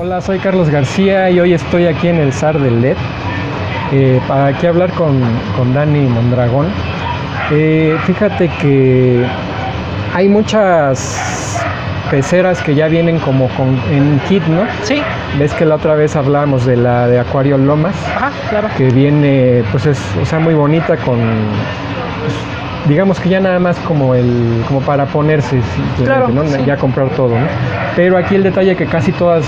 Hola, soy Carlos García y hoy estoy aquí en el Zar del LED para aquí hablar con Dani Mondragón. Fíjate que hay muchas peceras que ya vienen como en kit, ¿no? Sí. Ves que la otra vez hablábamos de la de Acuario Lomas. Ajá, claro. Que viene, pues es, o sea, muy bonita con, pues, digamos que ya nada más como para ponerse, Claro, ¿no? sí. Ya comprar todo, ¿no? Pero aquí el detalle que casi todas,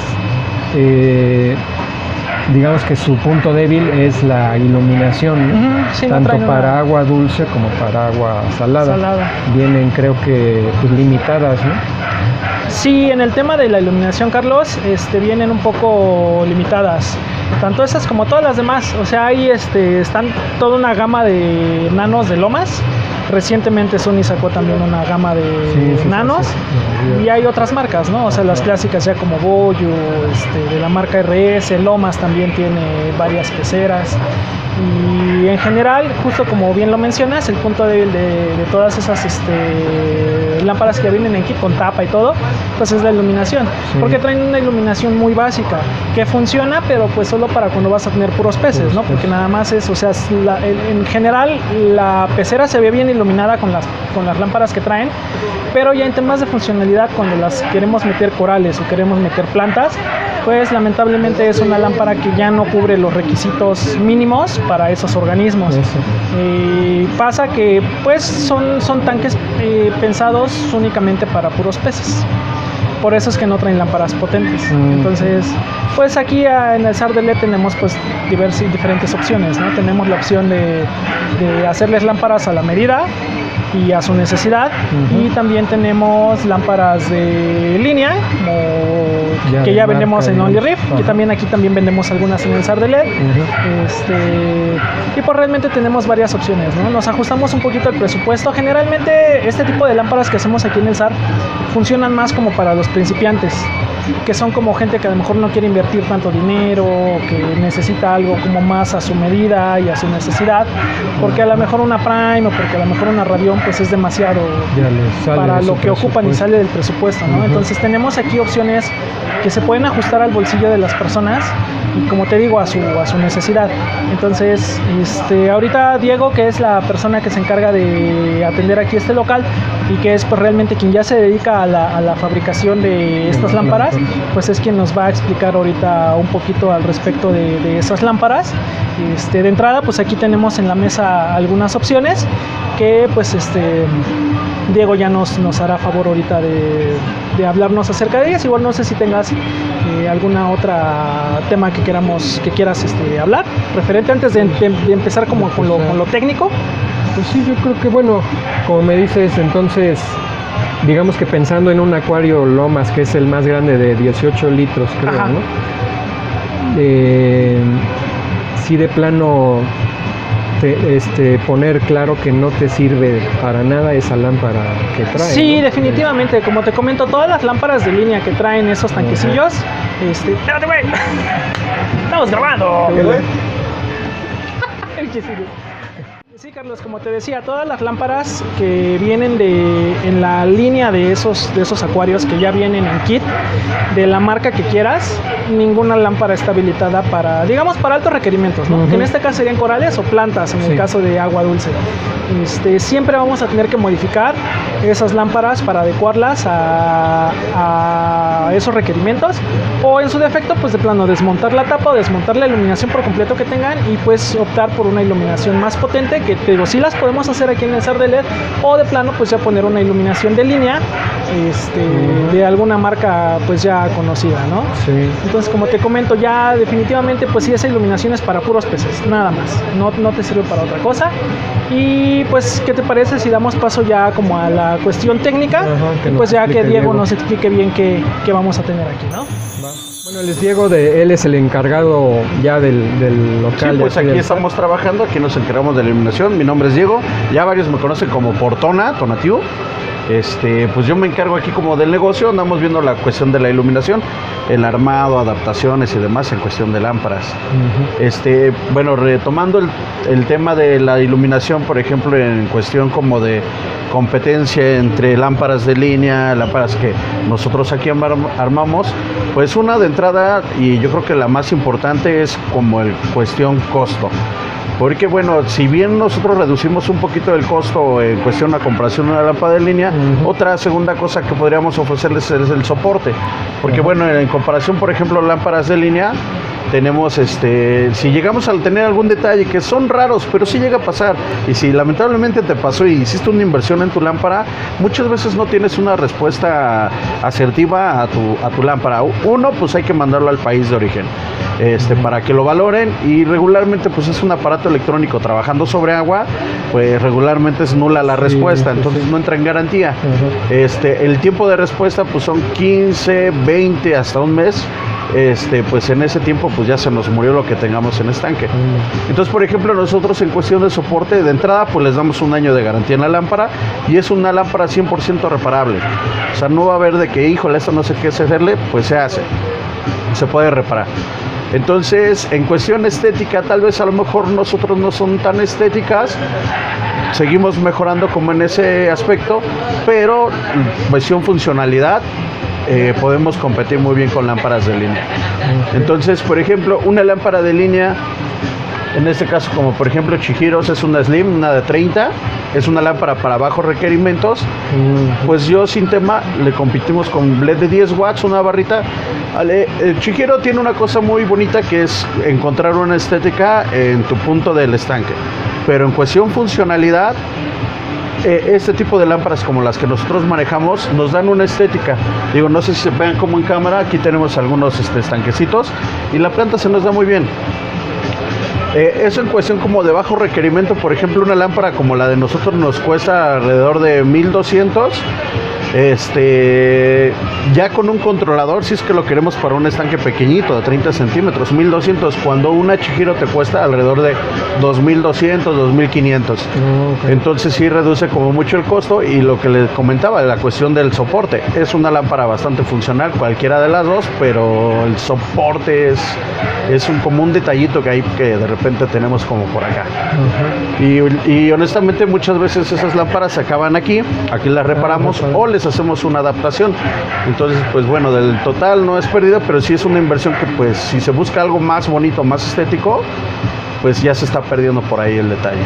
digamos que su punto débil es la iluminación, ¿no? Sí, no tanto traen para una agua dulce como para agua salada. salada. Vienen, creo que, pues, limitadas, ¿no? Sí, en el tema de la iluminación, Carlos, vienen un poco limitadas. Tanto esas como todas las demás. O sea, ahí están toda una gama de nanos de lomas. Recientemente Sony sacó también una gama de nanos. Sí. Y hay otras marcas, ¿no? O sea, las clásicas ya como Boyo, de la marca RS, Lomas también tiene varias peceras. Y en general, justo como bien lo mencionas, el punto débil de todas esas lámparas que vienen en kit con tapa y todo, pues es la iluminación. Sí. Porque traen una iluminación muy básica, que funciona, pero pues solo para cuando vas a tener puros peces, ¿no? Porque nada más es, o sea, en general la pecera se ve bien iluminada con las lámparas que traen, pero ya en temas de funcionalidad, cuando las queremos meter corales o queremos meter plantas, pues lamentablemente es una lámpara que ya no cubre los requisitos mínimos para esos organismos. Pasa que pues son tanques pensados únicamente para puros peces. Por eso es que no traen lámparas potentes. Entonces, pues aquí en el Zar del LED tenemos pues diferentes opciones, ¿no? Tenemos la opción de hacerles lámparas a la medida y a su necesidad, y también tenemos lámparas de línea que ya vendemos en OnlyRif, y también aquí vendemos algunas en el Zar del LED. Y pues realmente tenemos varias opciones, ¿no? Nos ajustamos un poquito al presupuesto. Generalmente este tipo de lámparas que hacemos aquí en el Zar funcionan más como para los principiantes, que son como gente que a lo mejor no quiere invertir tanto dinero, que necesita algo como más a su medida y a su necesidad, porque a lo mejor una Prime o porque a lo mejor una Radión pues es demasiado para lo que ocupan y sale del presupuesto, ¿no? Entonces tenemos aquí opciones que se pueden ajustar al bolsillo de las personas y, como te digo, a su necesidad. Entonces, ahorita Diego, que es la persona que se encarga de atender aquí este local y que es pues realmente quien ya se dedica a la fabricación de estas lámparas, pues es quien nos va a explicar ahorita un poquito al respecto de esas lámparas. De entrada, pues aquí tenemos en la mesa algunas opciones que pues Diego ya nos hará favor ahorita de hablarnos acerca de ellas. Igual no sé si tengas alguna otra tema que quieras hablar referente antes de empezar como con lo técnico. Pues sí, yo creo que, bueno, como me dices, entonces, digamos que pensando en un Acuario Lomas, que es el más grande de 18 litros, creo, Ajá. ¿no? Sí, de plano, poner claro que no te sirve para nada esa lámpara que trae. Sí, ¿no? definitivamente. Como te comento, todas las lámparas de línea que traen esos tanquecillos, ¡espérate, güey! ¡Estamos grabando! Sí, Carlos, como te decía, todas las lámparas que vienen en la línea de esos acuarios que ya vienen en kit, de la marca que quieras, ninguna lámpara está habilitada para, digamos, para altos requerimientos, ¿no? Que en este caso serían corales o plantas, en el caso de agua dulce. Siempre vamos a tener que modificar esas lámparas para adecuarlas a esos requerimientos, o en su defecto, pues de plano, desmontar la tapa o desmontar la iluminación por completo que tengan y pues optar por una iluminación más potente, que te digo, sí las podemos hacer aquí en el Zar del LED, o de plano pues ya poner una iluminación de línea de alguna marca pues ya conocida, ¿no? Sí. Entonces, como te comento, ya definitivamente pues sí, esa iluminación es para puros peces, nada más, no te sirve para otra cosa. Y pues, ¿qué te parece si damos paso ya como a la cuestión técnica? Ajá, y pues ya que Diego nos explique bien qué vamos a tener aquí, ¿no? Bueno, él es Diego, él es el encargado ya del local. Sí, pues aquí estamos trabajando, aquí nos encargamos de la iluminación. Mi nombre es Diego, ya varios me conocen como por Tonatiuh. Pues yo me encargo aquí como del negocio, andamos viendo la cuestión de la iluminación, el armado, adaptaciones y demás en cuestión de lámparas. Bueno, retomando el tema de la iluminación, por ejemplo, en cuestión como de competencia entre lámparas de línea, lámparas que nosotros aquí armamos, pues una de entrada, y yo creo que la más importante, es como el cuestión costo. Porque bueno, si bien nosotros reducimos un poquito el costo en cuestión de la comparación de una lámpara de línea, otra segunda cosa que podríamos ofrecerles es el soporte. Porque bueno, en comparación, por ejemplo, lámparas de línea, tenemos si llegamos a tener algún detalle, que son raros, pero sí llega a pasar, y si lamentablemente te pasó y hiciste una inversión en tu lámpara, muchas veces no tienes una respuesta asertiva a tu lámpara. Uno, pues hay que mandarlo al país de origen, para que lo valoren, y regularmente pues es un aparato electrónico trabajando sobre agua, pues regularmente es nula la respuesta, entonces no entra en garantía. El tiempo de respuesta pues son 15, 20, hasta un mes. Pues en ese tiempo pues ya se nos murió lo que tengamos en estanque. Entonces, por ejemplo, nosotros en cuestión de soporte de entrada pues les damos un año de garantía en la lámpara, y es una lámpara 100% reparable. O sea, no va a haber de que, híjole, esto no sé qué hacerle, pues se puede reparar. Entonces, en cuestión estética, tal vez a lo mejor nosotros no son tan estéticas, seguimos mejorando como en ese aspecto, pero en cuestión funcionalidad, podemos competir muy bien con lámparas de línea. Entonces, por ejemplo, una lámpara de línea, en este caso, como por ejemplo Chihiros, es una Slim, una de 30, es una lámpara para bajos requerimientos. Pues yo sin tema le competimos con LED de 10 watts, una barrita. El Chihiro tiene una cosa muy bonita, que es encontrar una estética en tu punto del estanque, pero en cuestión funcionalidad, este tipo de lámparas como las que nosotros manejamos nos dan una estética. Digo, no sé si se vean como en cámara, aquí tenemos algunos estanquecitos, y la planta se nos da muy bien. Eso en cuestión como de bajo requerimiento. Por ejemplo, una lámpara como la de nosotros nos cuesta alrededor de 1200. Ya con un controlador, si es que lo queremos para un estanque pequeñito de 30 centímetros, 1200, cuando una Chihiro te cuesta alrededor de 2200, 2500. Entonces sí reduce como mucho el costo. Y lo que les comentaba, la cuestión del soporte, es una lámpara bastante funcional, cualquiera de las dos, pero el soporte es como un detallito que hay, que de repente tenemos como por acá. Y honestamente muchas veces esas lámparas se acaban aquí las reparamos, o les hacemos una adaptación. Entonces, pues bueno, del total no es pérdida, pero sí es una inversión que, pues, si se busca algo más bonito, más estético, pues ya se está perdiendo por ahí el detalle.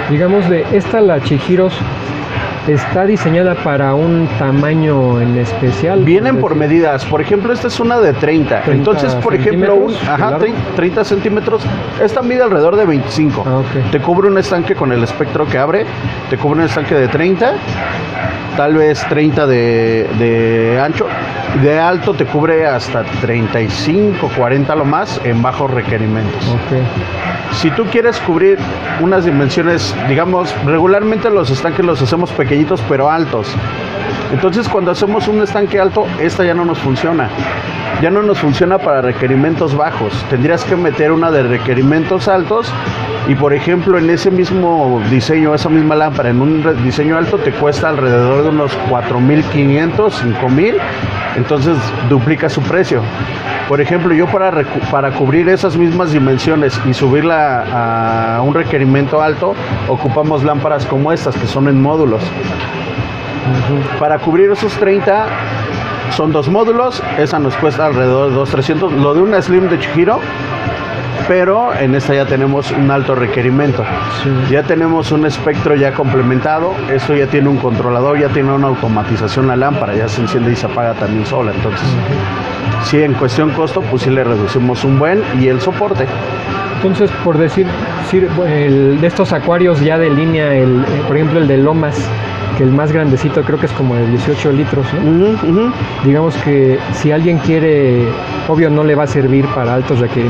Digamos, de esta, la Chihiros, ¿está diseñada para un tamaño en especial? Vienen por medidas. Por ejemplo, esta es una de 30. Entonces, por ejemplo, 30 centímetros. Esta mide alrededor de 25. Te cubre un estanque con el espectro que abre. Te cubre un estanque de 30. Tal vez 30 de ancho. De alto te cubre hasta 35, 40 lo más, en bajos requerimientos. Si tú quieres cubrir unas dimensiones, digamos, regularmente los estanques los hacemos pequeñitos pero altos. Entonces, cuando hacemos un estanque alto, esta ya no nos funciona. Ya no nos funciona para requerimientos bajos. Tendrías que meter una de requerimientos altos, y por ejemplo, en ese mismo diseño, esa misma lámpara, en un diseño alto, te cuesta alrededor de unos 4,500, 5,000. Entonces duplica su precio. Por ejemplo, yo para cubrir esas mismas dimensiones y subirla a un requerimiento alto, ocupamos lámparas como estas, que son en módulos. Para cubrir esos 30, son 2 módulos. Esa nos cuesta alrededor de 2,300. Lo de una Slim de Chihiro, pero en esta ya tenemos un alto requerimiento. Ya tenemos un espectro ya complementado. Esto ya tiene un controlador, ya tiene una automatización la lámpara, ya se enciende y se apaga también sola. Entonces, sí, en cuestión costo, pues sí le reducimos un buen, y el soporte. Entonces, por decir, de estos acuarios ya de línea, por ejemplo, el de Lomas, que el más grandecito creo que es como de 18 litros, ¿no? Digamos que si alguien quiere obvio no le va a servir para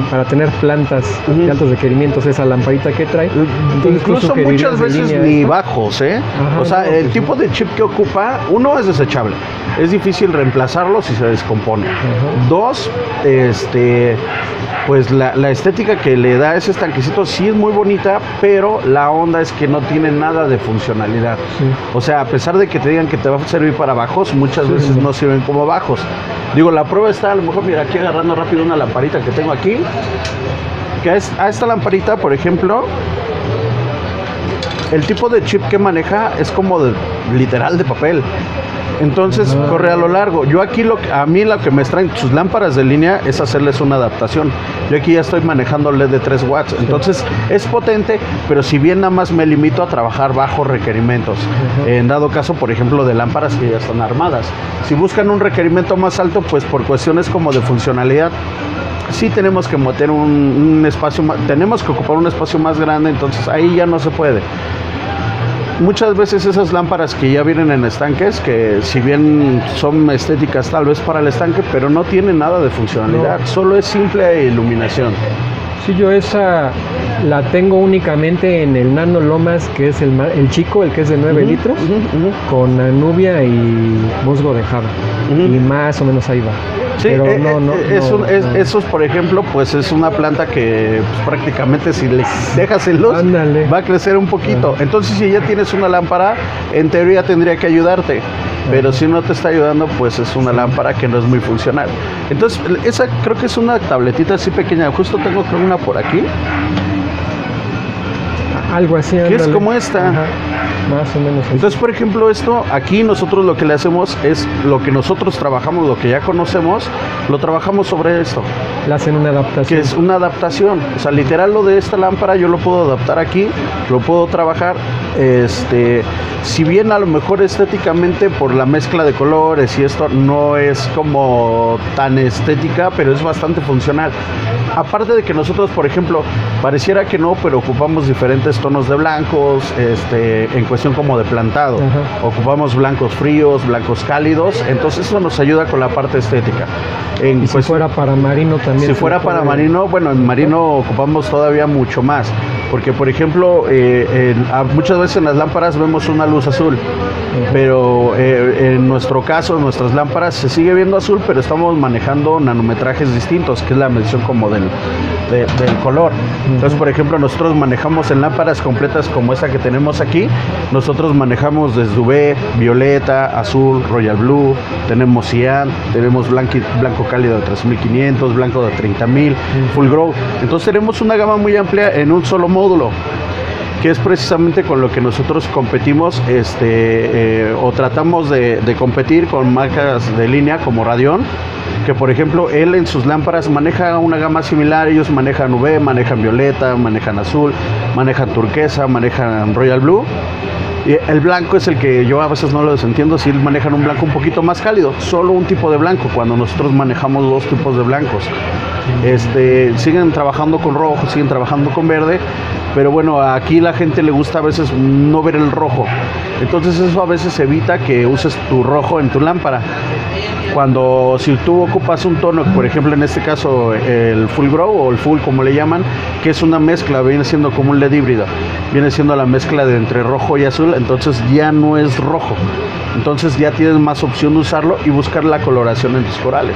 para tener plantas de altos requerimientos esa lamparita que trae. Entonces, incluso muchas veces ni bajos, ¿eh? Ajá, o sea, no, el tipo de chip que ocupa, uno, es desechable. Es difícil reemplazarlo si se descompone. Ajá. Dos, pues la estética que le da ese estanquecito sí es muy bonita, pero la onda es que no tiene nada de funcionalidad. Sí. O sea, a pesar de que te digan que te va a servir para bajos, muchas Sí, veces sí. no sirven como bajos. Digo, la prueba está, a lo mejor, mira, aquí agarrando rápido una lamparita que tengo aquí, que a esta lamparita, por ejemplo, el tipo de chip que maneja es como literal de papel. Entonces corre a lo largo. Yo aquí a mí lo que me extraen sus lámparas de línea es hacerles una adaptación. Yo aquí ya estoy manejando LED de 3 watts. Entonces es potente, pero si bien nada más me limito a trabajar bajo requerimientos. En dado caso, por ejemplo, de lámparas que ya están armadas. Si buscan un requerimiento más alto, pues por cuestiones como de funcionalidad, sí tenemos que meter un espacio más, tenemos que ocupar un espacio más grande, entonces ahí ya no se puede. Muchas veces esas lámparas que ya vienen en estanques, que si bien son estéticas tal vez para el estanque, pero no tienen nada de funcionalidad, solo es simple iluminación. Sí, yo esa la tengo únicamente en el Nano Lomas, que es el chico, el que es de 9 litros, con anubia y musgo de java. Y más o menos ahí va. Sí, pero esos, por ejemplo, pues es una planta que pues, prácticamente si le dejas en luz, ándale, va a crecer un poquito. Entonces, si ya tienes una lámpara, en teoría tendría que ayudarte. Pero si no te está ayudando, pues es una lámpara que no es muy funcional. Entonces, esa creo que es una tabletita así pequeña. Justo tengo creo una por aquí. Algo así, que es como esta. Ajá, más o menos así. Entonces, por ejemplo, esto aquí nosotros lo que le hacemos es lo que nosotros trabajamos, lo que ya conocemos, lo trabajamos sobre esto. Le hacen una adaptación. Que es una adaptación. O sea, literal lo de esta lámpara yo lo puedo adaptar aquí, lo puedo trabajar. Si bien a lo mejor estéticamente por la mezcla de colores y esto no es como tan estética, pero es bastante funcional. Aparte de que nosotros, por ejemplo, pareciera que no, pero ocupamos diferentes tonos de blancos, en cuestión como de plantado. Ajá. Ocupamos blancos fríos, blancos cálidos, entonces eso nos ayuda con la parte estética. Y si fuera para marino también. Si fuera para marino, bueno, en marino ocupamos todavía mucho más. Porque, por ejemplo, muchas veces en las lámparas vemos una luz azul, pero en nuestro caso, en nuestras lámparas se sigue viendo azul, pero estamos manejando nanometrajes distintos, que es la medición como del color. Entonces, por ejemplo, nosotros manejamos en lámparas completas como esta que tenemos aquí, nosotros manejamos desde UV, violeta, azul, royal blue, tenemos cian, tenemos blanco cálido de 3500, blanco de 30000, full grow. Entonces tenemos una gama muy amplia en un solo módulo, que es precisamente con lo que nosotros competimos o tratamos de competir con marcas de línea como Radion, que por ejemplo él en sus lámparas maneja una gama similar. Ellos manejan UV, manejan violeta, manejan azul, manejan turquesa, manejan royal blue. Y el blanco es el que yo a veces no lo entiendo, si manejan un blanco un poquito más cálido, solo un tipo de blanco, cuando nosotros manejamos dos tipos de blancos. Siguen trabajando con rojo, siguen trabajando con verde, pero bueno, aquí la gente le gusta a veces no ver el rojo, entonces eso a veces evita que uses tu rojo en tu lámpara. Cuando si tú ocupas un tono, por ejemplo en este caso el full grow o el full como le llaman, que es una mezcla, viene siendo como un LED híbrido, viene siendo la mezcla de entre rojo y azul, entonces ya no es rojo, entonces ya tienes más opción de usarlo y buscar la coloración en tus corales.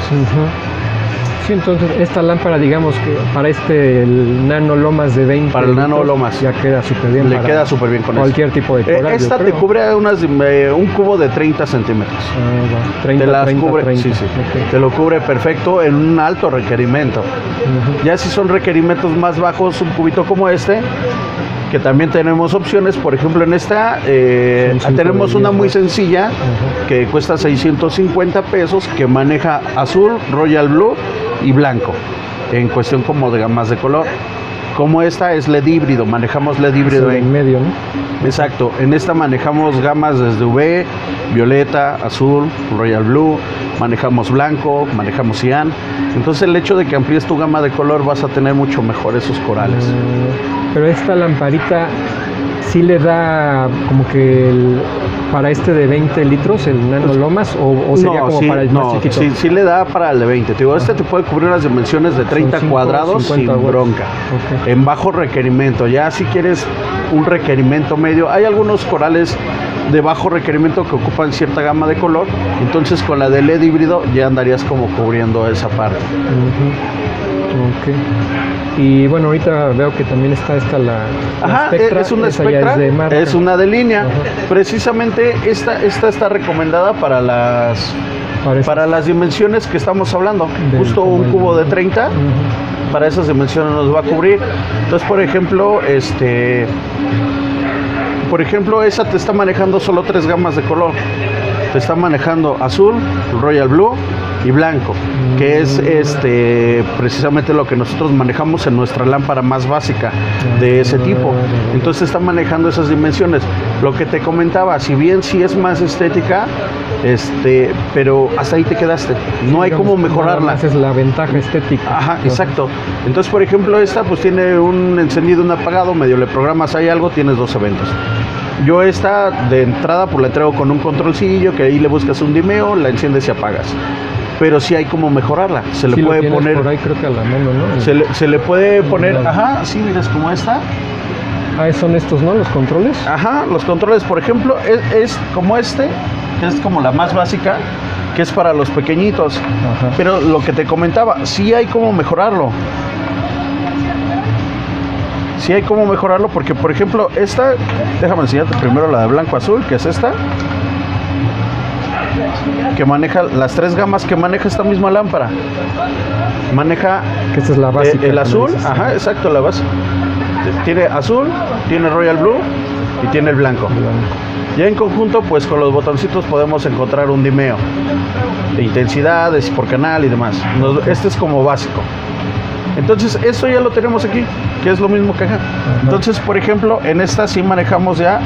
Sí, entonces esta lámpara, digamos que para el Nano Lomas de 20 para el Nano Lomas ya queda súper bien. Le queda súper bien con cualquier tipo de coral. Esta te cubre un cubo de 30 centímetros. Ah, 30, te las 30, cubre, 30. sí. Okay. Te lo cubre perfecto en un alto requerimiento. Ya si son requerimientos más bajos, un cubito como este, que también tenemos opciones. Por ejemplo, en esta tenemos una muy sencilla que cuesta 650 pesos, que maneja azul, royal blue y blanco, en cuestión como de gamas de color. Como esta es LED híbrido, manejamos LED híbrido en medio, ¿no? Exacto, en esta manejamos gamas desde UV, violeta, azul, royal blue, manejamos blanco, manejamos cian. Entonces el hecho de que amplíes tu gama de color vas a tener mucho mejor esos corales. Pero esta lamparita sí le da como que para este de 20 litros, el Nano Lomas, o sería como sí, para el más chiquito? Sí le da para el de 20. Te digo, este te puede cubrir las dimensiones de 30 cuadrados sin watts. bronca. Okay. En bajo requerimiento. Ya si quieres un requerimiento medio, hay algunos corales de bajo requerimiento que ocupan cierta gama de color, entonces con la de LED híbrido ya andarías como cubriendo esa parte. Ok. Y bueno, ahorita veo que también está la Spectra. Es una esa ya Spectra, es de marca. es una de línea. Ajá. Precisamente esta está recomendada para las dimensiones que estamos hablando. Justo un cubo de 30, para esas dimensiones nos va a cubrir. Entonces, por ejemplo, esa te está manejando solo 3 gamas de color. Te está manejando azul, royal blue y blanco, que es precisamente lo que nosotros manejamos en nuestra lámpara más básica de ese tipo. Entonces está manejando esas dimensiones. Lo que te comentaba, si bien sí es más estética, pero hasta ahí te quedaste. No hay cómo mejorarla. Esa es la ventaja estética. Ajá, exacto. Entonces, por ejemplo, esta pues tiene un encendido, un apagado, medio le programas ahí algo, tienes 2 eventos. Yo esta de entrada pues la traigo con un controlcillo, que ahí le buscas un dimeo, la enciendes y apagas. Pero sí hay como mejorarla. Se le puede poner por ahí, creo que a la mano, ¿no? Se le puede poner, sí, miras como esta. Son estos, ¿no? Los controles. Los controles, por ejemplo, es como que es como la más básica, que es para los pequeñitos. Pero lo que te comentaba, sí hay como mejorarlo. Sí hay como mejorarlo porque, por ejemplo, déjame enseñarte primero la de blanco-azul, que es esta, que maneja las 3 gamas que maneja esta misma lámpara. Maneja que esta es la básica, el azul, exacto, la base. Tiene azul, tiene royal blue y tiene el blanco. Ya en conjunto, pues con los botoncitos podemos encontrar un dimeo de intensidades por canal y demás. Este es como básico. Entonces, esto ya lo tenemos aquí, que es lo mismo que acá. Entonces, por ejemplo, en esta sí manejamos ya,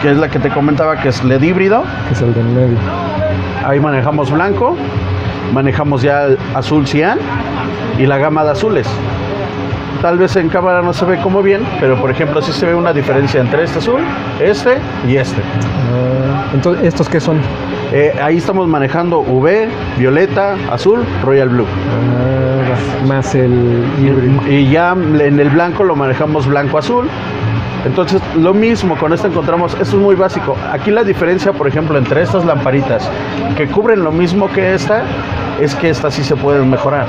que es la que te comentaba, que es LED híbrido. Que es el del medio. Ahí manejamos blanco, manejamos ya el azul cian y la gama de azules. Tal vez en cámara no se ve como bien, pero por ejemplo sí se ve una diferencia entre este azul, y este. Entonces, ¿estos qué son? Ahí estamos manejando UV, violeta, azul, royal blue. Más el híbrido. Y ya en el blanco lo manejamos blanco-azul. Entonces, lo mismo, con esto encontramos, esto es muy básico. Aquí la diferencia, por ejemplo, entre estas lamparitas que cubren lo mismo que esta, es que estas sí se pueden mejorar.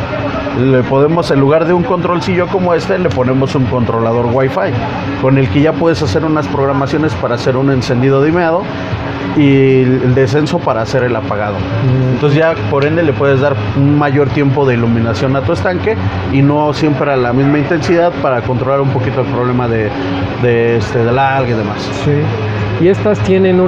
Le podemos, en lugar de un controlcillo como le ponemos un controlador Wi-Fi, con el que ya puedes hacer unas programaciones para hacer un encendido dimeado y el descenso para hacer el apagado. Entonces ya por ende le puedes dar un mayor tiempo de iluminación a tu estanque y no siempre a la misma intensidad para controlar un poquito el problema de lag y demás. Sí. Y estas tienen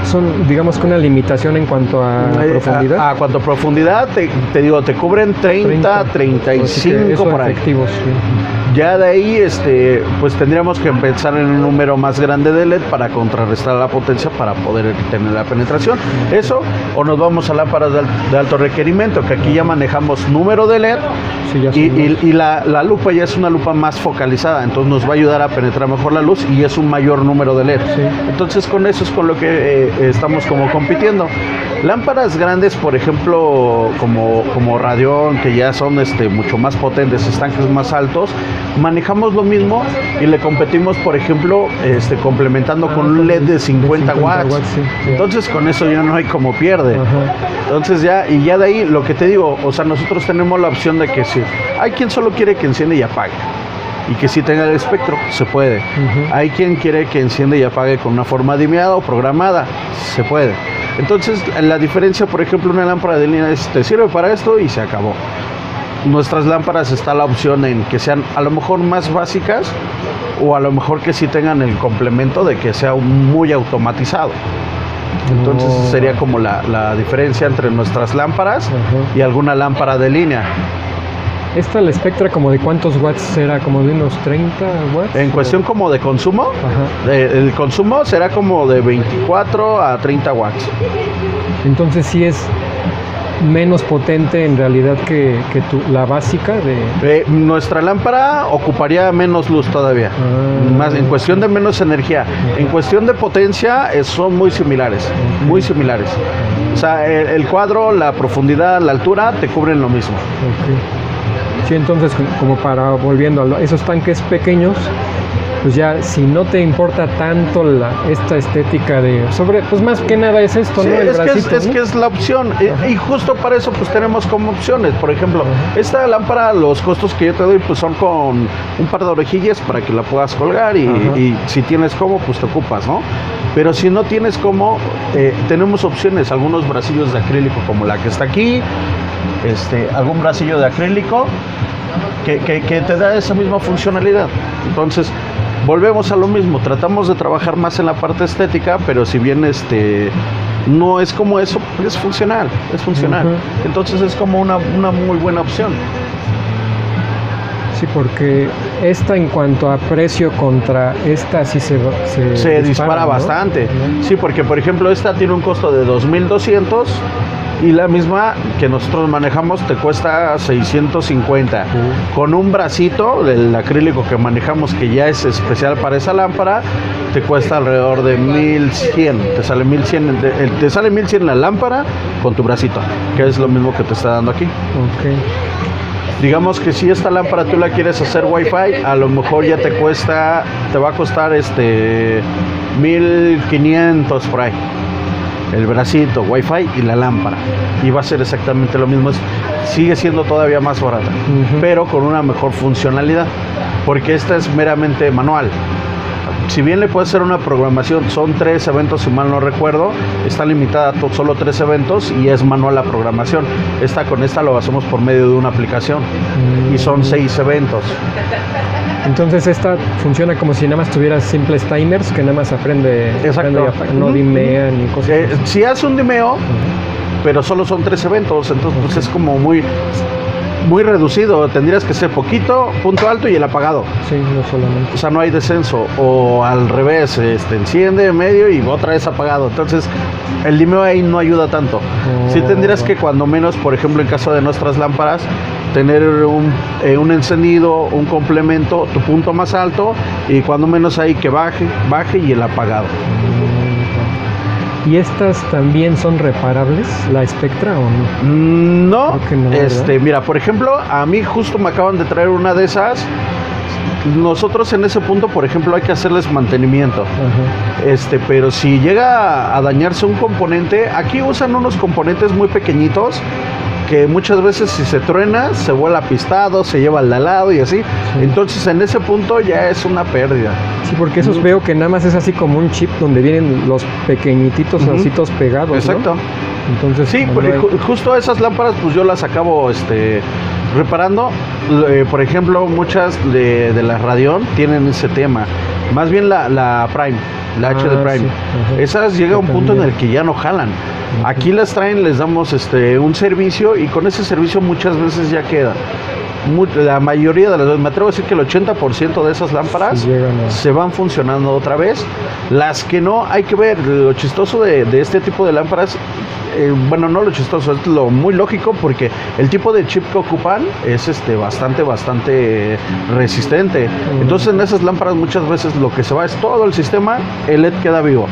son digamos que una limitación en cuanto a profundidad. A cuanto a profundidad, te digo, te cubren 30 35 por ahí. Efectivos, sí. Ya de ahí, pues tendríamos que empezar en un número más grande de LED para contrarrestar la potencia para poder tener la penetración. Eso, o nos vamos a lámparas de alto requerimiento, que aquí ya manejamos número de LED, y la lupa ya es una lupa más focalizada, entonces nos va a ayudar a penetrar mejor la luz y es un mayor número de LED. Entonces con eso es con lo que estamos como compitiendo. Lámparas grandes, por ejemplo, como Radión, que ya son mucho más potentes, estanques más altos, manejamos lo mismo y le competimos, por ejemplo, complementando con un LED de 50 watts. Entonces con eso ya no hay como pierde. Entonces ya de ahí lo que te digo, o sea, nosotros tenemos la opción de que si hay quien solo quiere que enciende y apague y que sí tenga el espectro, se puede. Hay quien quiere que enciende y apague con una forma dimeada o programada, se puede. Entonces la diferencia, por ejemplo, una lámpara de línea te sirve para esto y se acabó. Nuestras lámparas está la opción en que sean a lo mejor más básicas o a lo mejor que sí tengan el complemento de que sea muy automatizado. Entonces sería como la diferencia entre nuestras lámparas y alguna lámpara de línea. ¿Esta, la Spectra, como de cuántos watts será? ¿Como de unos 30 watts? En cuestión como de consumo, el consumo será como de 24 a 30 watts. Entonces sí es menos potente en realidad que la básica de... Nuestra lámpara ocuparía menos luz todavía, más en cuestión de menos energía. En cuestión de potencia son muy similares, muy similares. O sea, el cuadro, la profundidad, la altura te cubren lo mismo. Sí, entonces como para volviendo a esos tanques pequeños, pues ya si no te importa tanto esta estética pues más que nada es esto, sí, ¿no? El bracito, es ¿no? que es la opción. Y justo para eso pues tenemos como opciones. Por ejemplo, esta lámpara, los costos que yo te doy pues son con un par de orejillas para que la puedas colgar y si tienes cómo pues te ocupas, ¿no? Pero si no tienes cómo, tenemos opciones, algunos bracillos de acrílico como la que está aquí, algún bracillo de acrílico que te da esa misma funcionalidad. Entonces volvemos a lo mismo, tratamos de trabajar más en la parte estética, pero si bien no es como eso, es funcional, Entonces es como una muy buena opción. Sí, porque esta en cuanto a precio contra esta sí se dispara, ¿no? Bastante. Sí, porque por ejemplo esta tiene un costo de 2,200 y la misma que nosotros manejamos te cuesta 650. Con un bracito del acrílico que manejamos que ya es especial para esa lámpara, te cuesta alrededor de 1,100. Te sale 1,100 la lámpara con tu bracito, que es lo mismo que te está dando aquí. Digamos que si esta lámpara tú la quieres hacer Wi-Fi, a lo mejor ya te va a costar 1,500 por ahí. El bracito, Wi-Fi y la lámpara. Y va a ser exactamente lo mismo. Sigue siendo todavía más barata, pero con una mejor funcionalidad. Porque esta es meramente manual. Si bien le puede hacer una programación, son 3 eventos si mal no recuerdo, está limitada a solo 3 eventos y es manual la programación. Con esta lo hacemos por medio de una aplicación y son 6 eventos. Entonces esta funciona como si nada más tuvieras simples timers que nada más aprende no dimea ni cosas así. Si hace un dimeo, pero solo son 3 eventos, entonces pues es como muy reducido. Tendrías que ser poquito, punto alto y el apagado. Sí, no solamente. O sea, no hay descenso. O al revés, enciende medio y otra vez apagado. Entonces, el dimeo ahí no ayuda tanto. Sí tendrías que cuando menos, por ejemplo, en caso de nuestras lámparas, tener un encendido, un complemento, tu punto más alto y cuando menos ahí que baje y el apagado. ¿Y estas también son reparables, la Spectra o no? No, mira, por ejemplo, a mí justo me acaban de traer una de esas. Nosotros en ese punto, por ejemplo, hay que hacerles mantenimiento. Pero si llega a dañarse un componente, aquí usan unos componentes muy pequeñitos que muchas veces si se truena, se vuela pistado, se lleva al de al lado y así. Entonces en ese punto ya es una pérdida. Sí, porque esos veo que nada más es así como un chip donde vienen los pequeñitos ositos pegados. Exacto. ¿No? Entonces, sí, justo esas lámparas pues yo las acabo reparando. Por ejemplo, muchas de las Radion tienen ese tema. Más bien la Prime, la HD Prime. Sí. Esas llega a un punto en el que ya no jalan. Aquí las traen, les damos un servicio y con ese servicio muchas veces ya queda. La mayoría de las, me atrevo a decir que el 80% de esas lámparas se van funcionando otra vez. Las que no, hay que ver. Lo chistoso de este tipo de lámparas, bueno, no lo chistoso, es lo muy lógico porque el tipo de chip que ocupan es bastante resistente. Entonces en esas lámparas muchas veces lo que se va es todo el sistema, el LED queda vivo.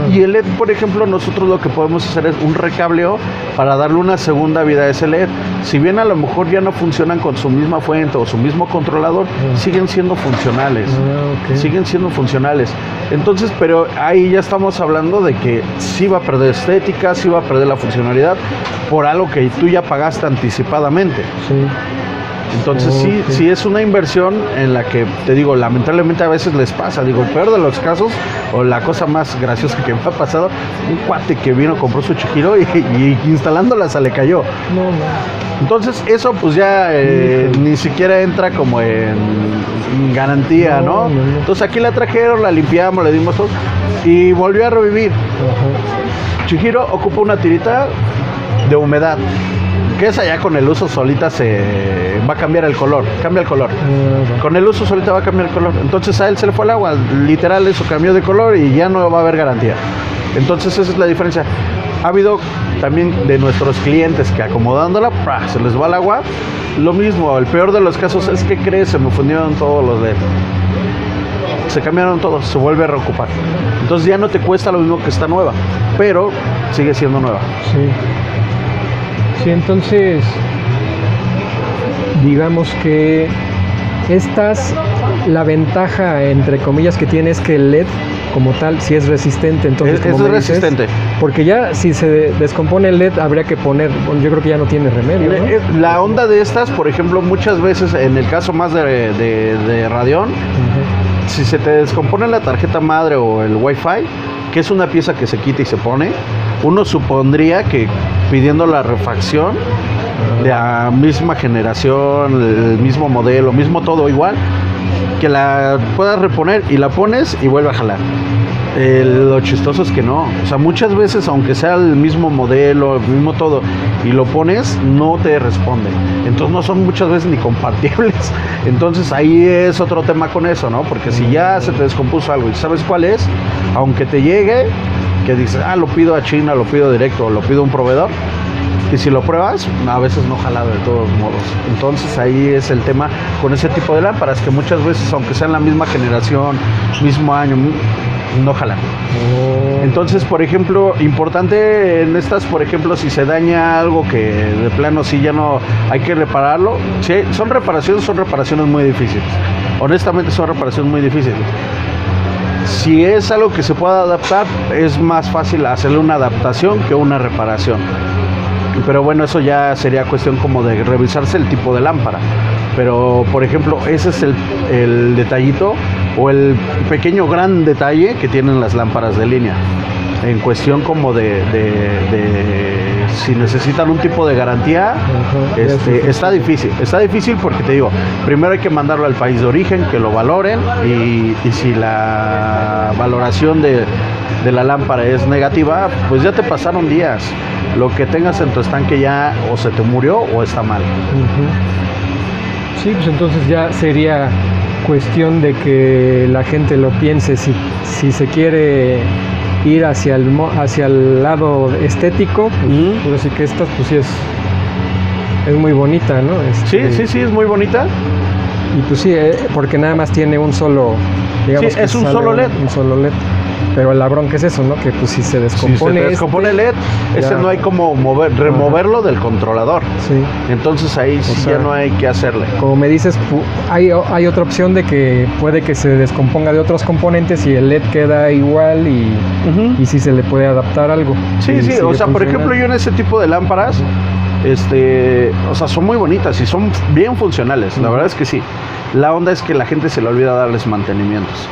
Y el LED, por ejemplo, nosotros lo que podemos hacer es un recableo para darle una segunda vida a ese LED. Si bien a lo mejor ya no funcionan con su misma fuente o su mismo controlador, siguen siendo funcionales. Siguen siendo funcionales. Entonces, pero ahí ya estamos hablando de que sí va a perder estética, sí va a perder la funcionalidad por algo que tú ya pagaste anticipadamente. Entonces sí es una inversión en la que, te digo, lamentablemente a veces les pasa. Digo, el peor de los casos, o la cosa más graciosa que me ha pasado, un cuate que vino, compró su Chihiro y instalándola se le cayó. Entonces eso pues ya ni siquiera entra como en garantía, ¿no? Entonces aquí la trajeron, la limpiamos, le dimos todo y volvió a revivir. Chihiro ocupa una tirita de humedad, que esa ya con el uso solita se va a cambiar el color, cambia el color. Con el uso solita va a cambiar el color. Entonces a él se le fue el agua, literal eso cambió de color y ya no va a haber garantía. Entonces esa es la diferencia. Ha habido también de nuestros clientes que acomodándola, ¡pra!, se les va el agua. Lo mismo, el peor de los casos es que crees, se me fundieron todos los LED. Se cambiaron todos, se vuelve a reocupar. Entonces ya no te cuesta lo mismo que está nueva, pero sigue siendo nueva. Sí. Sí, entonces, digamos que la ventaja, entre comillas, que tiene es que el LED como tal sí es resistente. Entonces, es resistente. Porque ya si se descompone el LED habría que poner, bueno, yo creo que ya no tiene remedio, ¿no? La onda de estas, por ejemplo, muchas veces, en el caso más de Radeon, si se te descompone la tarjeta madre o el Wi-Fi, que es una pieza que se quita y se pone, uno supondría que pidiendo la refacción de la misma generación, el mismo modelo, mismo todo igual, que la puedas reponer y la pones y vuelve a jalar. Lo chistoso es que no, o sea, muchas veces, aunque sea el mismo modelo, el mismo todo, y lo pones, no te responde. Entonces no son muchas veces ni compartibles. Entonces ahí es otro tema con eso, ¿no? Porque si ya se te descompuso algo y sabes cuál es, aunque te llegue, que dices, lo pido a China, lo pido directo, o lo pido a un proveedor, y si lo pruebas, a veces no jala de todos modos. Entonces ahí es el tema con ese tipo de lámparas, que muchas veces, aunque sean la misma generación, mismo año, no jalan. Entonces, por ejemplo, importante en estas, por ejemplo, si se daña algo que de plano sí ya no hay que repararlo, sí, son reparaciones muy difíciles. Honestamente son reparaciones muy difíciles. Si es algo que se pueda adaptar, es más fácil hacerle una adaptación que una reparación. Pero bueno, eso ya sería cuestión como de revisarse el tipo de lámpara. Pero, por ejemplo, ese es el detallito o el pequeño gran detalle que tienen las lámparas de línea. En cuestión como de si necesitan un tipo de garantía, está difícil porque te digo, primero hay que mandarlo al país de origen, que lo valoren, y si la valoración de la lámpara es negativa, pues ya te pasaron días. Lo que tengas en tu estanque ya o se te murió o está mal. Sí, pues entonces ya sería cuestión de que la gente lo piense, si se quiere ir hacia el lado estético, pues así que esta pues sí es muy bonita, ¿no? Sí, es muy bonita. Y pues sí, porque nada más tiene un solo, digamos, sí, es un solo LED. Un solo LED. Pero la bronca es eso, ¿no? Que pues si se descompone, el LED, ese no hay como removerlo del controlador. Sí. Entonces ahí sí ya no hay que hacerle. Como me dices, hay otra opción de que puede que se descomponga de otros componentes y el LED queda igual y sí se le puede adaptar algo. Sí, o sea, por ejemplo, yo en ese tipo de lámparas, o sea, son muy bonitas y son bien funcionales, la verdad es que sí. La onda es que la gente se le olvida darles mantenimientos.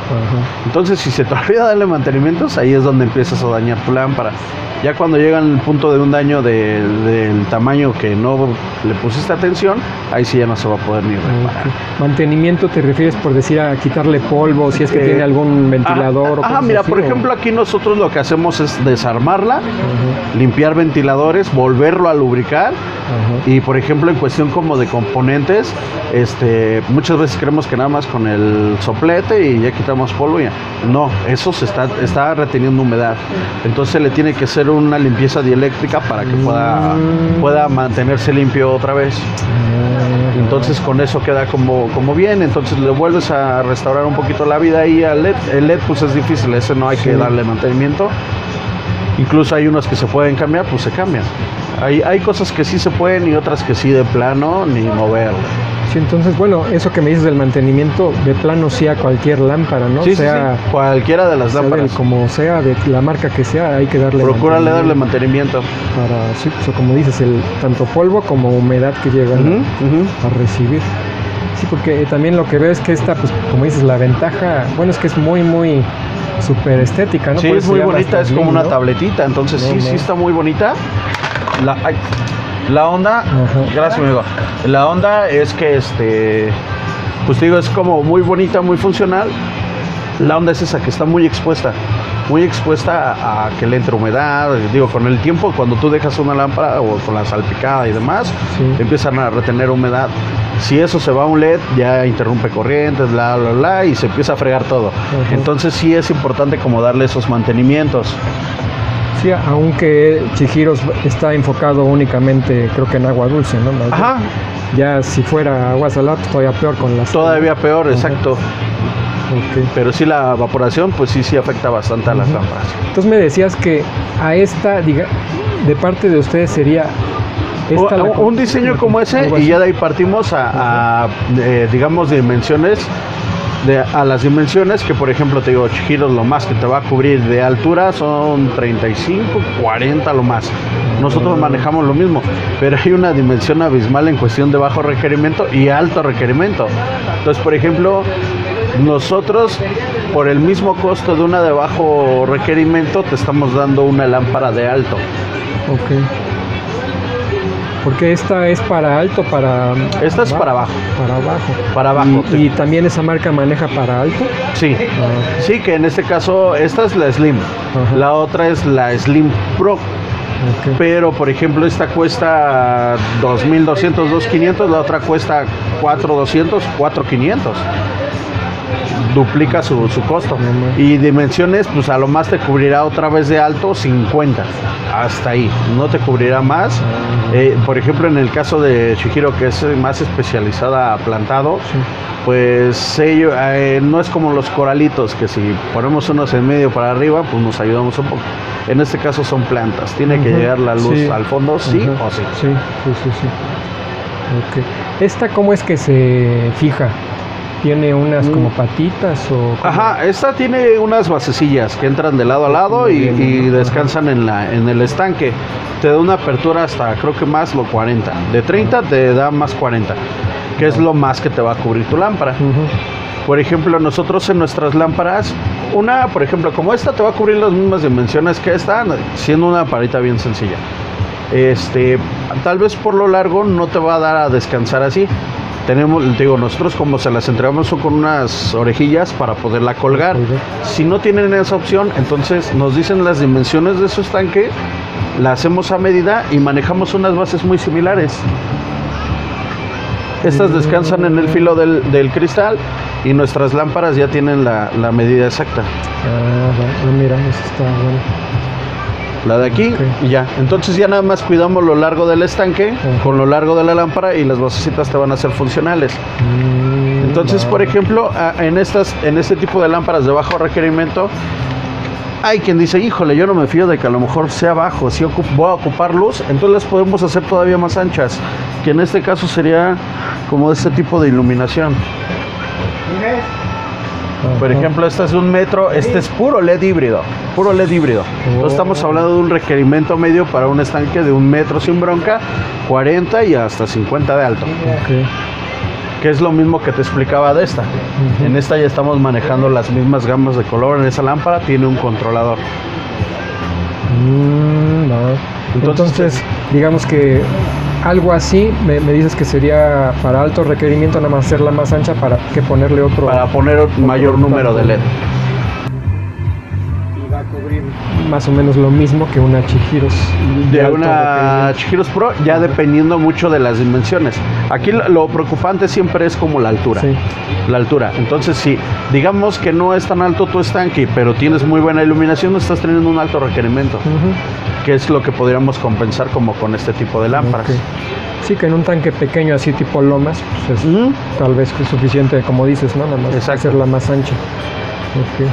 Entonces, si se te olvida darle mantenimientos, ahí es donde empiezas a dañar tu lámpara. Ya cuando llega al punto de un daño del tamaño que no le pusiste atención, ahí sí ya no se va a poder ni reparar. ¿Mantenimiento te refieres por decir a quitarle polvo, si es que tiene algún ventilador? Mira, por ejemplo, aquí nosotros lo que hacemos es desarmarla, limpiar ventiladores, volverlo a lubricar. Y por ejemplo, en cuestión como de componentes, muchas veces creemos que nada más con el soplete y ya quitamos polvo. No, eso se está reteniendo humedad. Entonces le tiene que hacer una limpieza dieléctrica para que pueda mantenerse limpio otra vez. Entonces con eso queda como bien. Entonces le vuelves a restaurar un poquito la vida ahí al LED. El LED pues es difícil, ese no hay que darle mantenimiento. Incluso hay unos que se pueden cambiar, pues se cambian. Hay cosas que sí se pueden y otras que sí de plano ni mover. Sí, entonces, bueno, eso que me dices del mantenimiento, de plano sí a cualquier lámpara, ¿no? Sí, cualquiera de las lámparas. Como sea, de la marca que sea, hay que darle Procúrale darle mantenimiento. Para, sí, pues, como dices, tanto polvo como humedad que llegan a recibir. Sí, porque también lo que veo es que esta, pues como dices, la ventaja, bueno, es que es muy, muy súper estética, ¿no? Sí, es muy bonita, es como una tabletita, entonces sí está muy bonita. La onda, gracias amigo. La onda es que pues digo, es como muy bonita, muy funcional. La onda es esa, que está muy expuesta a que le entre humedad. Digo, con el tiempo, cuando tú dejas una lámpara o con la salpicada y demás, empiezan a retener humedad. Si eso se va a un LED, ya interrumpe corrientes, y se empieza a fregar todo. Entonces sí es importante como darle esos mantenimientos. Sí, aunque Chihiros está enfocado únicamente, creo que en agua dulce, ¿no? Ajá. Ya si fuera agua salada, pues todavía peor con las... Todavía peor, Ajá. exacto. Ok. Pero sí la evaporación, pues sí afecta bastante a las lámparas. Entonces me decías que a esta, de parte de ustedes sería... Un diseño como ese y ya de ahí partimos digamos, dimensiones, a las dimensiones que, por ejemplo, te digo, Chihiros lo más que te va a cubrir de altura son 35, 40 lo más. Nosotros manejamos lo mismo, pero hay una dimensión abismal en cuestión de bajo requerimiento y alto requerimiento. Entonces, por ejemplo, nosotros, por el mismo costo de una de bajo requerimiento, te estamos dando una lámpara de alto. Ok. Porque esta es para alto, para... Esta es para abajo. Para abajo. Para abajo. ¿Y también esa marca maneja para alto? Sí. Ah. Sí, que en este caso, esta es la Slim. Ajá. La otra es la Slim Pro. Okay. Pero, por ejemplo, esta cuesta 2.200, 2.500. La otra cuesta 4.200, 4.500. Duplica su costo. Y dimensiones, pues a lo más te cubrirá otra vez de alto 50. Hasta ahí. No te cubrirá más. Por ejemplo, en el caso de Chihiro, que es más especializada a plantado, Sí. pues no es como los coralitos, que si ponemos unos en medio para arriba, pues nos ayudamos un poco. En este caso son plantas. Tiene que llegar la luz Sí. al fondo, sí Ajá. o sí. Sí. Ok. ¿Esta cómo es que se fija? ¿Tiene unas como patitas o...? cómo? Ajá, esta tiene unas basecillas que entran de lado a lado y descansan en el estanque. Te da una apertura hasta, creo que más lo 40. De 30 te da más 40, que es lo más que te va a cubrir tu lámpara. Ujú. Por ejemplo, nosotros en nuestras lámparas, por ejemplo, como esta te va a cubrir las mismas dimensiones que esta, siendo una lamparita bien sencilla. Tal vez por lo largo no te va a dar a descansar así. Nosotros como se las entregamos son con unas orejillas para poderla colgar. Si no tienen esa opción, entonces nos dicen las dimensiones de su estanque, la hacemos a medida y manejamos unas bases muy similares. Estas descansan en el filo del cristal y nuestras lámparas ya tienen la medida exacta. Mira, eso está bueno. La de aquí y ya. Entonces ya nada más cuidamos lo largo del estanque con lo largo de la lámpara y las basecitas te van a ser funcionales. Entonces, por ejemplo, en este tipo de lámparas de bajo requerimiento, hay quien dice, híjole, yo no me fío de que a lo mejor sea bajo, si voy a ocupar luz, entonces las podemos hacer todavía más anchas, que en este caso sería como este tipo de iluminación. Por ejemplo, esta es de 1 metro, este es puro LED híbrido, Entonces estamos hablando de un requerimiento medio para un estanque de 1 metro sin bronca, 40 y hasta 50 de alto. Okay. Que es lo mismo que te explicaba de esta. En esta ya estamos manejando las mismas gamas de color. En esa lámpara tiene un controlador. Entonces, digamos que algo así, me dices que sería para alto requerimiento, nada más hacerla más ancha para que ponerle otro... Para poner mayor número de LED. Y va a cubrir más o menos lo mismo que una Chihiros. De una Chihiros Pro, ya dependiendo mucho de las dimensiones. Aquí lo preocupante siempre es como la altura. Sí. La altura. Entonces, si digamos que no es tan alto tu estanque, pero tienes muy buena iluminación, estás teniendo un alto requerimiento. Que es lo que podríamos compensar como con este tipo de lámparas. Okay. Sí, que en un tanque pequeño así tipo lomas, pues es tal vez suficiente, como dices, ¿no? Nada más hacerla más ancha. Okay.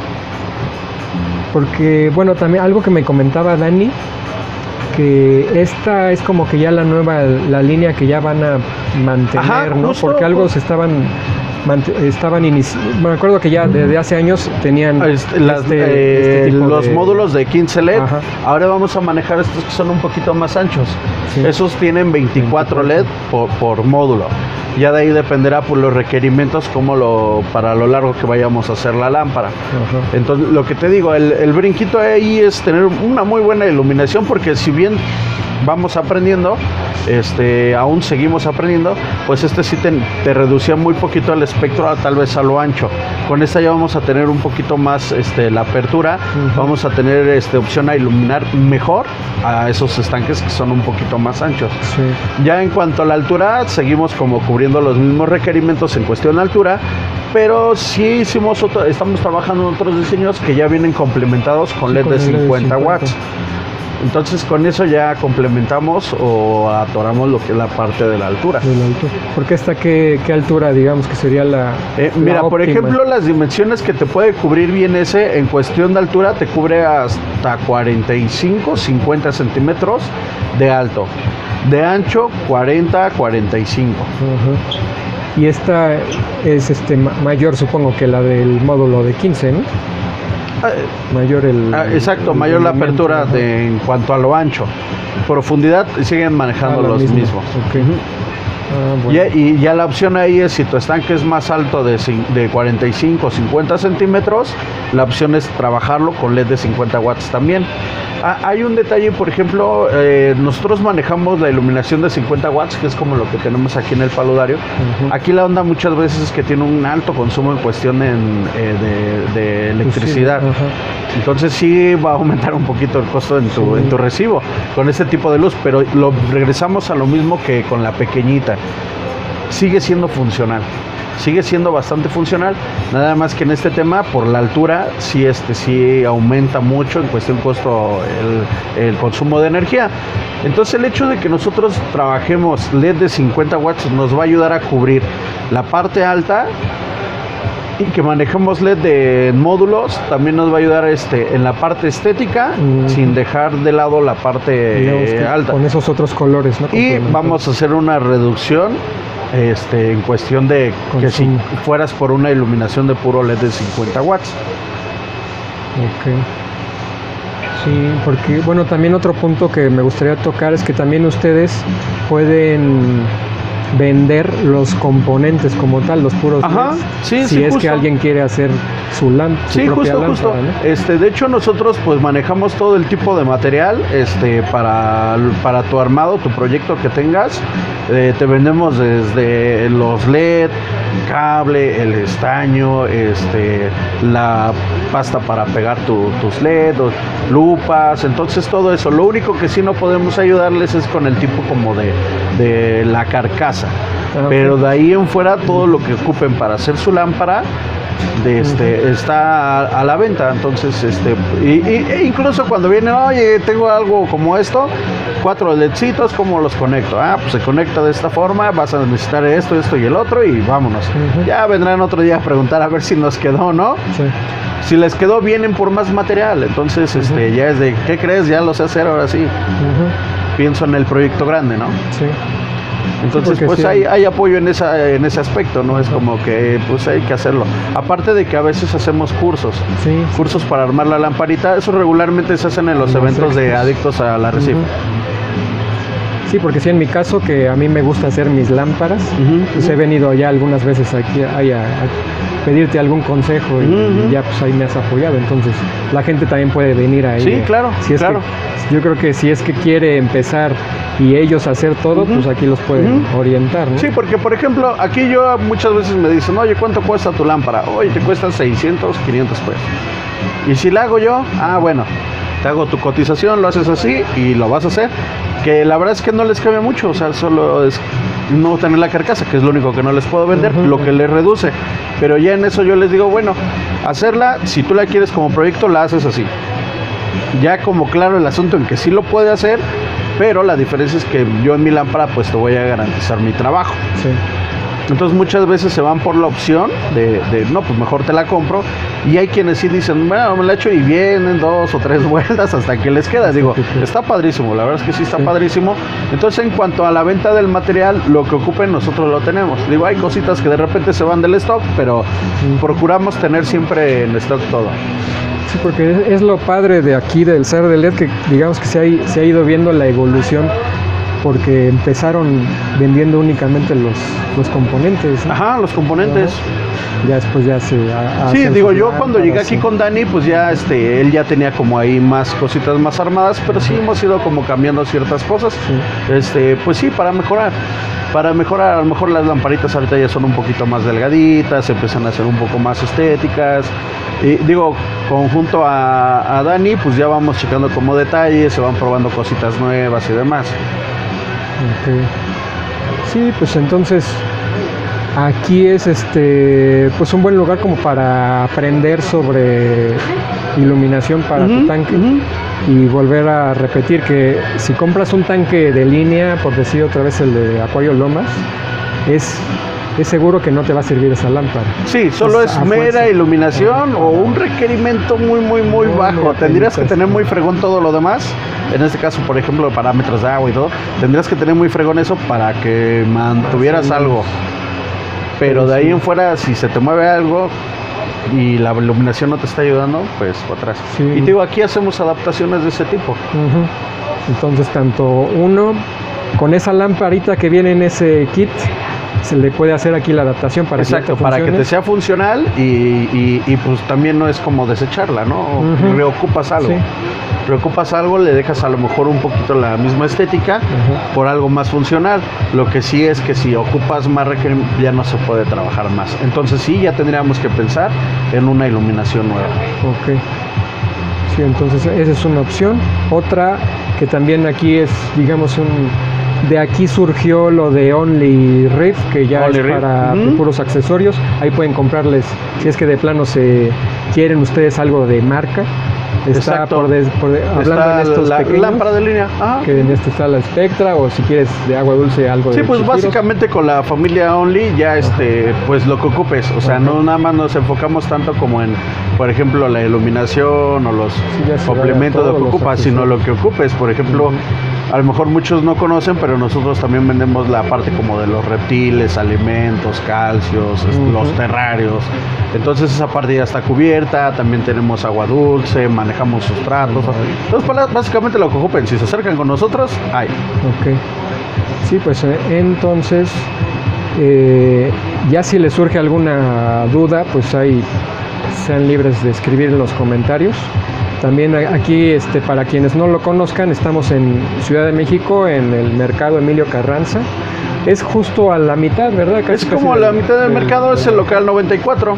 Porque, bueno, también algo que me comentaba Dani, que esta es como que ya la línea que ya van a mantener. Ajá, ¿no? Porque algo se estaban me acuerdo que ya desde hace años tenían los módulos de 15 LED. Ajá. Ahora vamos a manejar estos que son un poquito más anchos. Sí. Esos tienen 24 LED por módulo. Ya de ahí dependerá por los requerimientos para lo largo que vayamos a hacer la lámpara. Ajá. Entonces, lo que te digo, el brinquito ahí es tener una muy buena iluminación, porque si bien vamos aprendiendo, aún seguimos aprendiendo, pues sí te reducía muy poquito el espectro, tal vez a lo ancho. Con esta ya vamos a tener un poquito más la apertura, vamos a tener opción a iluminar mejor a esos estanques que son un poquito más anchos. Sí. Ya en cuanto a la altura, seguimos como cubriendo los mismos requerimientos en cuestión de altura, pero sí estamos trabajando en otros diseños que ya vienen complementados con LED de 50 watts. Entonces con eso ya complementamos o atoramos lo que es la parte de la altura. De la altura. Porque hasta qué altura, digamos, que sería la Mira, la por óptima? ejemplo, las dimensiones que te puede cubrir bien ese, en cuestión de altura, te cubre hasta 45, 50 centímetros de alto. De ancho, 40, 45. Ajá. Y esta es mayor, supongo, que la del módulo de 15, ¿no? Mayor Exacto, el mayor la rendimiento, apertura ajá. en cuanto a lo ancho. Profundidad siguen manejando la los misma. mismos. Ok. Ujú. Bueno. Y ya la opción ahí es, si tu estanque es más alto de 45 o 50 centímetros, la opción es trabajarlo con LED de 50 watts también. Hay un detalle, por ejemplo, nosotros manejamos la iluminación de 50 watts, que es como lo que tenemos aquí en el paludario. Ujú. Aquí la onda muchas veces es que tiene un alto consumo en cuestión de electricidad. Pues sí, ajá. Entonces sí va a aumentar un poquito el costo en tu recibo con ese tipo de luz, pero regresamos a lo mismo que con la pequeñita. Sigue siendo funcional. Sigue siendo bastante funcional, nada más que en este tema, por la altura, sí aumenta mucho en cuestión costo el consumo de energía. Entonces el hecho de que nosotros trabajemos LED de 50 watts nos va a ayudar a cubrir la parte alta, y que manejemos LED de módulos también nos va a ayudar en la parte estética, sin dejar de lado la parte Digamos que alta. con esos otros colores, ¿no? Y Complementando. vamos a hacer una reducción en cuestión de que si Consumo. fueras por una iluminación de puro LED de 50 watts. Ok. Sí, porque, bueno, también otro punto que me gustaría tocar es que también ustedes pueden vender los componentes como tal, los puros Ajá, LEDs, sí, si sí, es que justo. alguien quiere hacer su Sí, propia justo. lámpara, ¿no? De hecho nosotros pues manejamos todo el tipo de material para tu armado, tu proyecto que tengas. Te vendemos desde los LED, cable, el estaño, la pasta para pegar tus LED, lupas, entonces todo eso. Lo único que sí no podemos ayudarles es con el tipo como de la carcasa. Ah, Pero ok. de ahí en fuera todo lo que ocupen para hacer su lámpara está a la venta. Entonces e incluso cuando viene, oye, tengo algo como esto, 4 LEDcitos, ¿cómo los conecto? Pues se conecta de esta forma, vas a necesitar esto y el otro y vámonos. Ujú. Ya vendrán otro día a preguntar a ver si nos quedó o no. Sí. Si les quedó, vienen por más material. Entonces ya es de, ¿qué crees? Ya lo sé hacer ahora sí. Ujú. Pienso en el proyecto grande, ¿no? Sí. Entonces, porque pues sí. hay apoyo en ese aspecto, ¿no? Es como que, pues hay que hacerlo. Aparte de que a veces hacemos cursos Sí. para armar la lamparita. Eso regularmente se hacen en los Los eventos de expos. adictos a la recibo. Ujú. Sí, porque sí, en mi caso, que a mí me gusta hacer mis lámparas, pues he venido ya algunas veces aquí a pedirte algún consejo y ya pues ahí me has apoyado. Entonces la gente también puede venir ahí. Sí, claro, Si es claro. yo creo que si es que quiere empezar y ellos hacer todo, pues aquí los pueden orientar, ¿no? Sí, porque por ejemplo, aquí yo muchas veces me dicen, oye, ¿cuánto cuesta tu lámpara? Oye, te cuesta 600, 500 pesos. Y si la hago yo, bueno, te hago tu cotización, lo haces así y lo vas a hacer. Que la verdad es que no les cambia mucho, o sea, solo es no tener la carcasa, que es lo único que no les puedo vender, lo que les reduce. Pero ya en eso yo les digo, bueno, hacerla, si tú la quieres como proyecto, la haces así. Ya como claro el asunto en que sí lo puede hacer, pero la diferencia es que yo en mi lámpara pues te voy a garantizar mi trabajo. Sí. Entonces muchas veces se van por la opción de no, pues mejor te la compro. Y hay quienes sí dicen, bueno, me la echo y vienen 2 o 3 vueltas hasta que les queda. Digo, está padrísimo, la verdad es que sí está padrísimo. Entonces en cuanto a la venta del material, lo que ocupen nosotros lo tenemos. Digo, hay cositas que de repente se van del stock, pero procuramos tener siempre en stock todo. Sí, porque es lo padre de aquí del SAR de LED, que digamos que se ha ido viendo la evolución, porque empezaron vendiendo únicamente los componentes, ¿no? Ajá, los componentes. Ya después ya Sí, digo, yo cuando llegué aquí con Dani, pues ya él ya tenía como ahí más cositas más armadas, pero sí hemos ido como cambiando ciertas cosas. Sí. Pues sí, para mejorar. A lo mejor las lamparitas ahorita ya son un poquito más delgaditas, empiezan a ser un poco más estéticas. Y digo, conjunto a Dani, pues ya vamos checando como detalles, se van probando cositas nuevas y demás. Okay. Sí, pues entonces aquí es pues un buen lugar como para aprender sobre iluminación para tu tanque. Y volver a repetir que si compras un tanque de línea, por decir otra vez el de Acuario Lomas, es seguro que no te va a servir esa lámpara. Sí, solo es mera iluminación o un requerimiento muy bajo. Tendrías que tener muy fregón todo lo demás. En este caso, por ejemplo, parámetros de agua y todo. Tendrías que tener muy fregón eso para que mantuvieras algo. Pero de ahí en fuera, si se te mueve algo y la iluminación no te está ayudando, pues para atrás. Sí. Y te digo, aquí hacemos adaptaciones de ese tipo. Entonces, tanto uno, con esa lamparita que viene en ese kit, se le puede hacer aquí la adaptación para exacto, para que te sea funcional y pues también no es como desecharla, ¿no? Reocupas algo. Sí. Reocupas algo, le dejas a lo mejor un poquito la misma estética por algo más funcional. Lo que sí es que si ocupas más ya no se puede trabajar más. Entonces sí, ya tendríamos que pensar en una iluminación nueva. Ok. Sí, entonces esa es una opción. Otra que también aquí es, digamos, de aquí surgió lo de Only Riff, que ya es para puros accesorios. Ahí pueden comprarles, si es que de plano se quieren ustedes algo de marca. Está hablando de estos pequeños, lámpara de línea. Que en este está la Spectra, o si quieres de agua dulce algo de pues Chipiros. Básicamente con la familia Only ya pues lo que ocupes, o sea, no nada más nos enfocamos tanto como en, por ejemplo, la iluminación o los complementos de lo que ocupas, sino lo que ocupes. Por ejemplo, a lo mejor muchos no conocen, pero nosotros también vendemos la parte como de los reptiles, alimentos, calcios, los terrarios. Entonces esa parte ya está cubierta. También tenemos agua dulce, manejamos sustratos. Entonces básicamente lo que ocupen, si se acercan con nosotros, hay. Ok. Sí, pues entonces ya si les surge alguna duda, pues ahí sean libres de escribir en los comentarios. También aquí, para quienes no lo conozcan, estamos en Ciudad de México, en el mercado Emilio Carranza. Es justo a la mitad, ¿verdad? Es como a la mitad del mercado, es el local 94.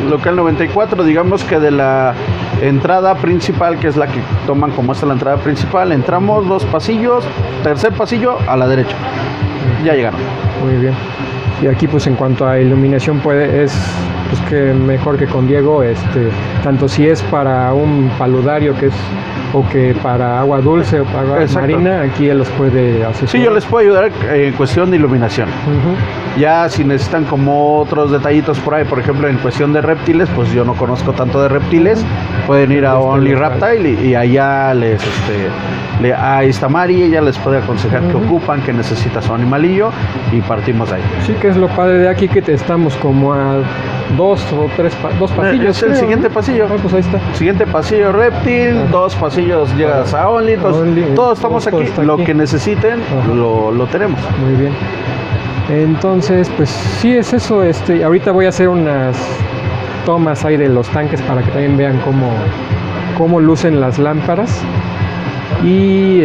Local 94, digamos que de la entrada principal, que es la que toman como esta la entrada principal, entramos 2 pasillos, tercer pasillo a la derecha. Ya llegaron. Muy bien. Y aquí pues en cuanto a iluminación pues que mejor que con Diego, tanto si es para un paludario o que para agua dulce o para agua marina, aquí él los puede hacer. Sí, yo les puedo ayudar en cuestión de iluminación. Ya si necesitan como otros detallitos por ahí, por ejemplo en cuestión de reptiles, pues yo no conozco tanto de reptiles, pueden ir a Only Reptile y allá ahí está Mari, ella les puede aconsejar qué ocupan, qué necesita su animalillo y partimos de ahí. Sí, que es lo padre de aquí, que estamos como a 2 pasillos. Es el siguiente pasillo. Pues ahí está. Siguiente pasillo reptil, 2 pasillos llegas a Only, todos estamos aquí, lo que necesiten lo tenemos. Muy bien. Entonces, pues sí es eso. Ahorita voy a hacer unas tomas ahí de los tanques para que también vean cómo lucen las lámparas. Y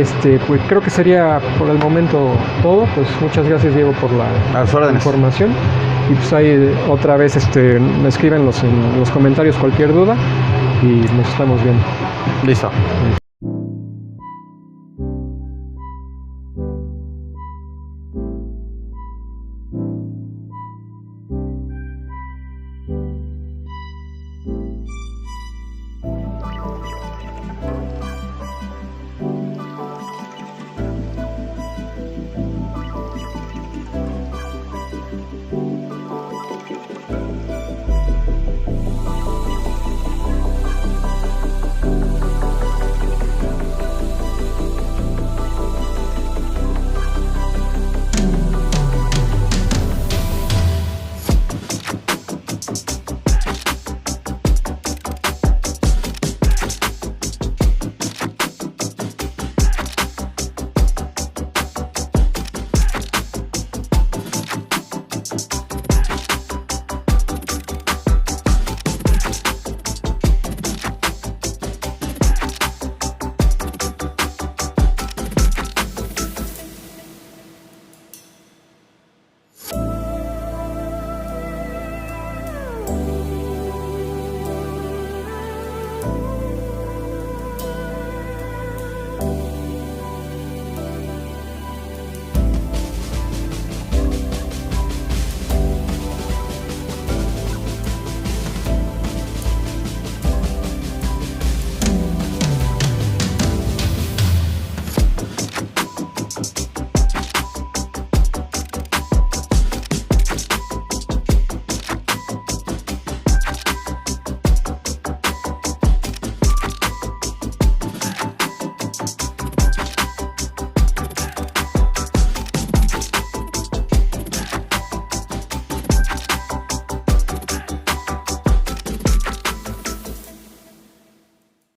pues creo que sería por el momento todo. Pues muchas gracias, Diego, por la información. Y pues ahí otra vez me escriben en los comentarios cualquier duda y nos estamos viendo. Listo.